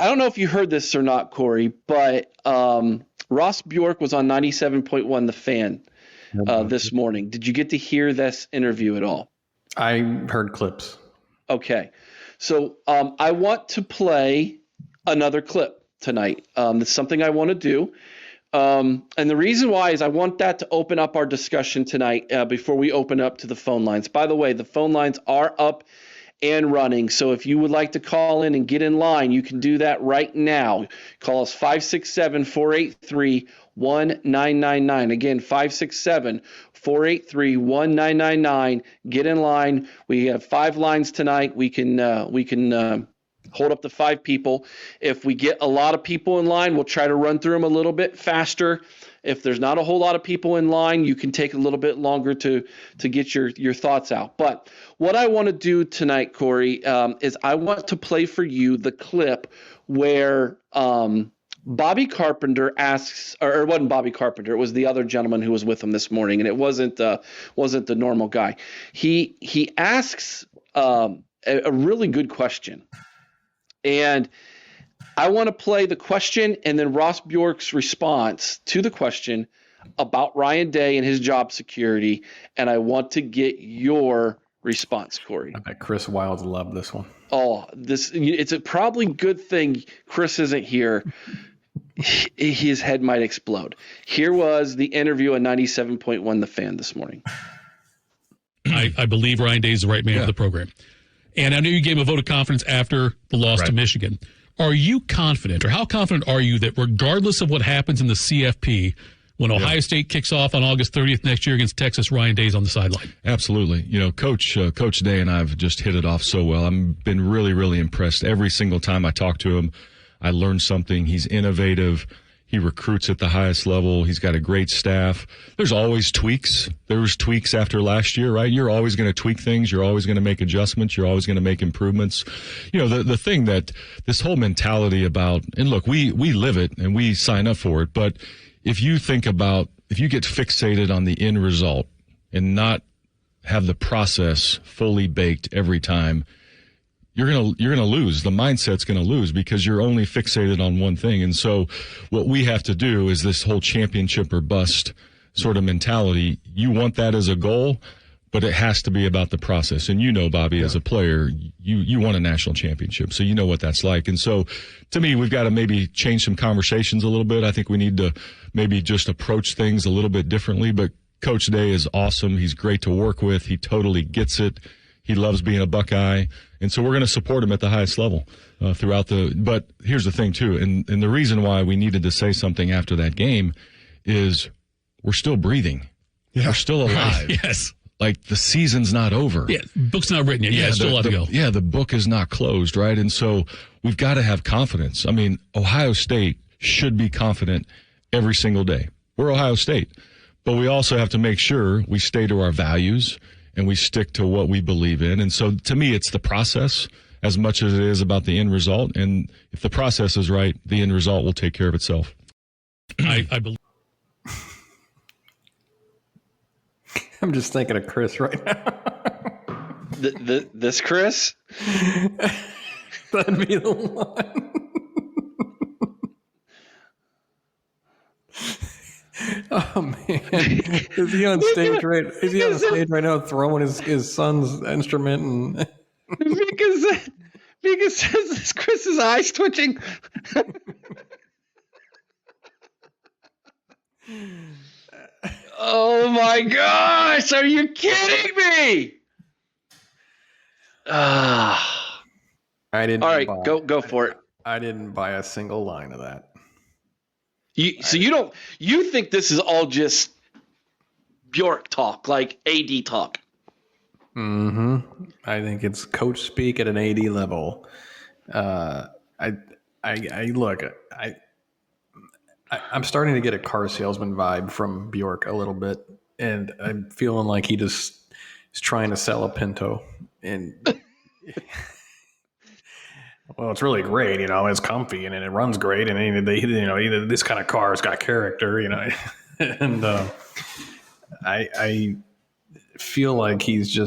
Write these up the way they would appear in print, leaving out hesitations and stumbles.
I don't know if you heard this or not, Cory, but Ross Bjork was on 97.1 The Fan this morning. Did you get to hear this interview at all? I heard clips. Okay. So I want to play another clip tonight. It's something I want to do. And the reason why is I want that to open up our discussion tonight before we open up to the phone lines. By the way, the phone lines are up and running. So if you would like to call in and get in line, you can do that right now. Call us 567-483-1999. Again, 567-483-1999. Get in line. We have 5 lines tonight. We can hold up to 5 people. If we get a lot of people in line, we'll try to run through them a little bit faster. If there's not a whole lot of people in line, you can take a little bit longer to get your thoughts out. But what I want to do tonight, Cory, is I want to play for you the clip where Bobby Carpenter asks, or it wasn't Bobby Carpenter, it was the other gentleman who was with him this morning, and it wasn't the normal guy. He asks a really good question. And I want to play the question and then Ross Bjork's response to the question about Ryan Day and his job security. And I want to get your response, Cory. I bet Chris Wilds loved this one. Oh, it's a probably good thing Chris isn't here. His head might explode. Here was the interview on 97.1 The Fan this morning. I believe Ryan Day is the right man for the program. And I know you gave him a vote of confidence after the loss to Michigan. Are you confident, or how confident are you that regardless of what happens in the CFP, when Ohio State kicks off on August 30th next year against Texas, Ryan Day's on the sideline? Absolutely. You know, Coach Day and I have just hit it off so well. I've been really, really impressed. Every single time I talk to him, I learn something. He's innovative. He recruits at the highest level. He's got a great staff. There's always tweaks. There was tweaks after last year, right? You're always going to tweak things. You're always going to make adjustments. You're always going to make improvements. You know, the thing that this whole mentality about, and look, we live it and we sign up for it. But if you think about, if you get fixated on the end result and not have the process fully baked every time, you're gonna lose. The mindset's gonna lose because you're only fixated on one thing. And so what we have to do is this whole championship or bust sort of mentality. You want that as a goal, but it has to be about the process. And you know, Bobby, as a player, you won a national championship, so you know what that's like. And so to me, we've got to maybe change some conversations a little bit. I think we need to maybe just approach things a little bit differently. But Coach Day is awesome. He's great to work with. He totally gets it. He loves being a Buckeye. And so we're going to support him at the highest level but here's the thing too. And the reason why we needed to say something after that game is we're still breathing. Yeah. We're still alive. Yes. Like the season's not over. Yeah. Book's not written yet. Yeah. Still a lot to go. Yeah. The book is not closed. Right. And so we've got to have confidence. I mean, Ohio State should be confident every single day. We're Ohio State, but we also have to make sure we stay to our values and we stick to what we believe in. And so to me, it's the process as much as it is about the end result. And if the process is right, the end result will take care of itself. I believe. I'm just thinking of Chris right now. This Chris? That'd be the one. Oh man, is he on stage right? Is he on stage right now throwing his son's instrument and? because this Chris's eyes twitching. Oh my gosh! Are you kidding me? I didn't. All right, go for it. I didn't buy a single line of that. You think this is all just Bjork talk, like AD talk? Mm-hmm. I think it's coach speak at an AD level. I'm starting to get a car salesman vibe from Bjork a little bit, and I'm feeling like he just is trying to sell a Pinto. And well, it's really great, you know. It's comfy and it runs great, and this kind of car's got character, you know. And I feel like he's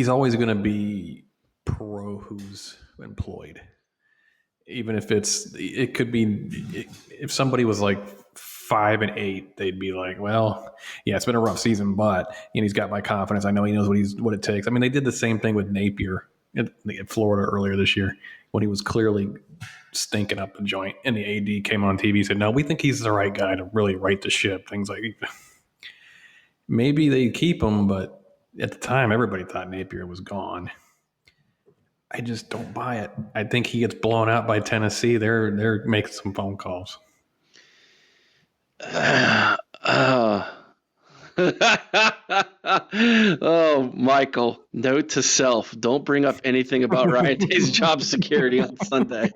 always going to be pro who's employed. even if it could be, if somebody was like 5-8, they'd be like, well, yeah, it's been a rough season, but he's got my confidence. I know he knows what it takes. I mean, they did the same thing with Napier at Florida earlier this year when he was clearly stinking up the joint, and the AD came on TV and said, no, we think he's the right guy to really right the ship. Things like, maybe they keep him, but at the time, everybody thought Napier was gone. I just don't buy it. I think he gets blown out by Tennessee. They're making some phone calls. Oh, Michael, note to self, don't bring up anything about Ryan Day's job security on Sunday.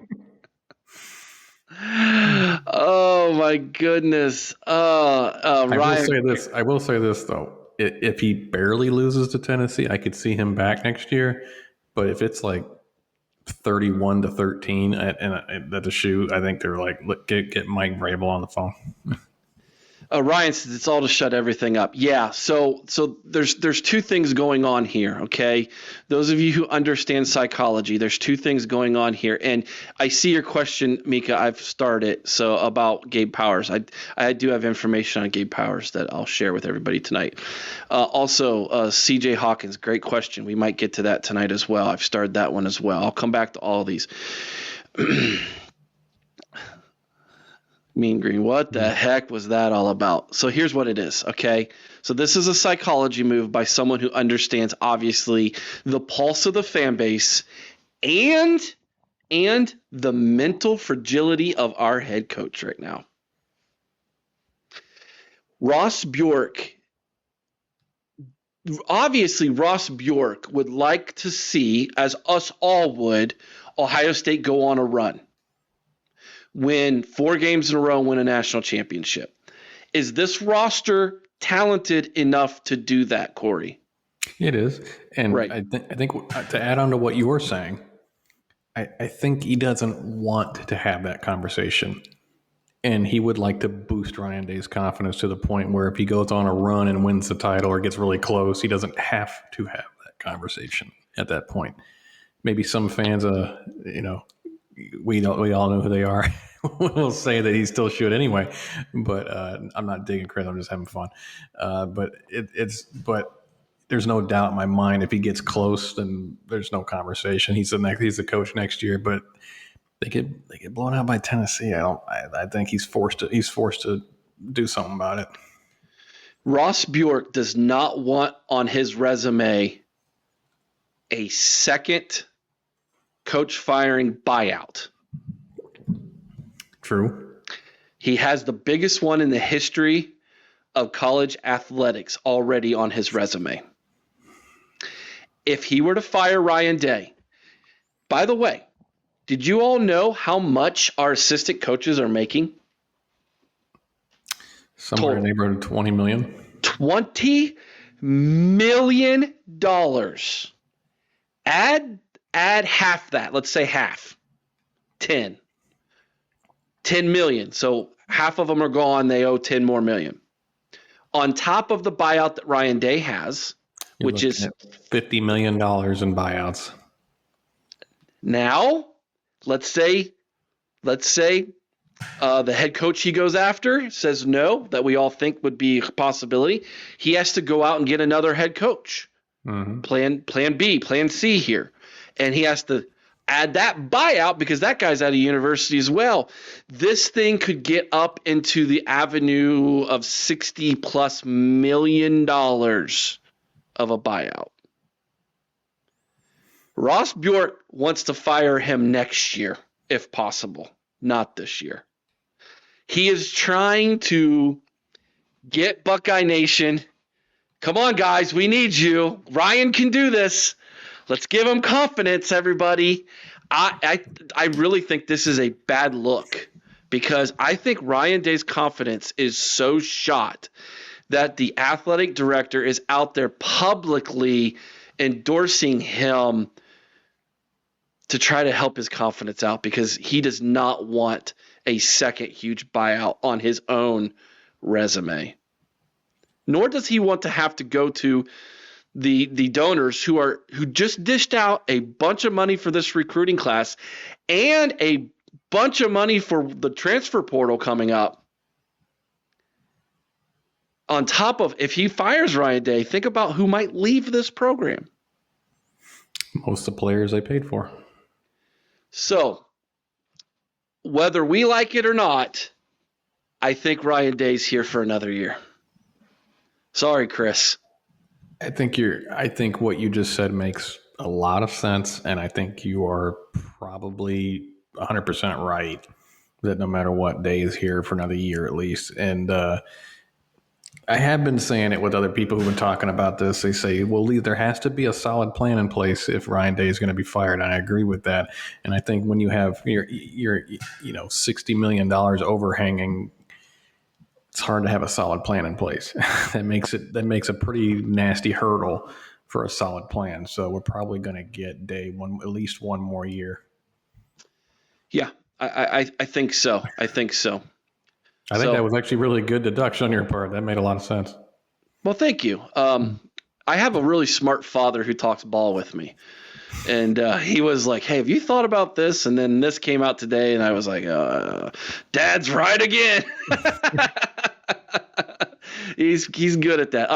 Oh my goodness. Ryan, I will say this though. If he barely loses to Tennessee, I could see him back next year. But if it's like 31-13 at the shoe, I think they're like, get Mike Vrabel on the phone. Ryan says it's all to shut everything up. Yeah, so there's two things going on here, okay? Those of you who understand psychology, there's two things going on here. And I see your question, Mika. I've started so about Gabe Powers. I do have information on Gabe Powers that I'll share with everybody tonight. Also, CJ Hawkins, great question. We might get to that tonight as well. I've started that one as well. I'll come back to all these. Mean Green, what the heck was that all about? So here's what it is, okay? So this is a psychology move by someone who understands, obviously, the pulse of the fan base and the mental fragility of our head coach right now. Ross Bjork, obviously Ross Bjork would like to see, as us all would, Ohio State go on a run. Win 4 games in a row, win a national championship. Is this roster talented enough to do that, Cory? It is. And right. I think to add on to what you were saying, I think he doesn't want to have that conversation. And he would like to boost Ryan Day's confidence to the point where if he goes on a run and wins the title or gets really close, he doesn't have to have that conversation at that point. Maybe some fans, we all know who they are. We'll say that he still should anyway, but I'm not digging Chris. I'm just having fun. But there's no doubt in my mind if he gets close, then there's no conversation. He's the coach next year, but they get blown out by Tennessee. I think he's forced to do something about it. Ross Bjork does not want on his resume a second coach firing buyout. True. He has the biggest one in the history of college athletics already on his resume. If he were to fire Ryan Day, by the way, did you all know how much our assistant coaches are making? Somewhere in the neighborhood of $20 million. $20 million. Add half that. Let's say half. 10 million. So half of them are gone. They owe 10 more million. On top of the buyout that Ryan Day has, which is $50 million in buyouts. Now, let's say the head coach he goes after says no, that we all think would be a possibility. He has to go out and get another head coach. Mm-hmm. Plan B, plan C here. And he has to add that buyout because that guy's out of university as well. This thing could get up into the avenue of $60+ million of a buyout. Ross Bjork wants to fire him next year, if possible, not this year. He is trying to get Buckeye Nation. Come on, guys, we need you. Ryan can do this. Let's give him confidence, everybody. I really think this is a bad look because I think Ryan Day's confidence is so shot that the athletic director is out there publicly endorsing him to try to help his confidence out because he does not want a second huge buyout on his own resume. Nor does he want to have to go to the donors who just dished out a bunch of money for this recruiting class and a bunch of money for the transfer portal coming up. On top of, if he fires Ryan Day, think about who might leave this program. Most of the players they paid for. So, whether we like it or not, I think Ryan Day's here for another year. Sorry, Chris. I think what you just said makes a lot of sense, and I think you are probably 100% right that no matter what, Day is here for another year at least. And I have been saying it with other people who've been talking about this. They say, well, Lee, there has to be a solid plan in place if Ryan Day is going to be fired. And I agree with that. And I think when you have your $60 million overhanging, it's hard to have a solid plan in place. that makes a pretty nasty hurdle for a solid plan. So we're probably going to get Day at least one more year. Yeah, I think so. I think that was actually really good deduction on your part. That made a lot of sense. Well, thank you. I have a really smart father who talks ball with me. And he was like, hey, have you thought about this? And then this came out today, and I was like, Dad's right again. He's good at that.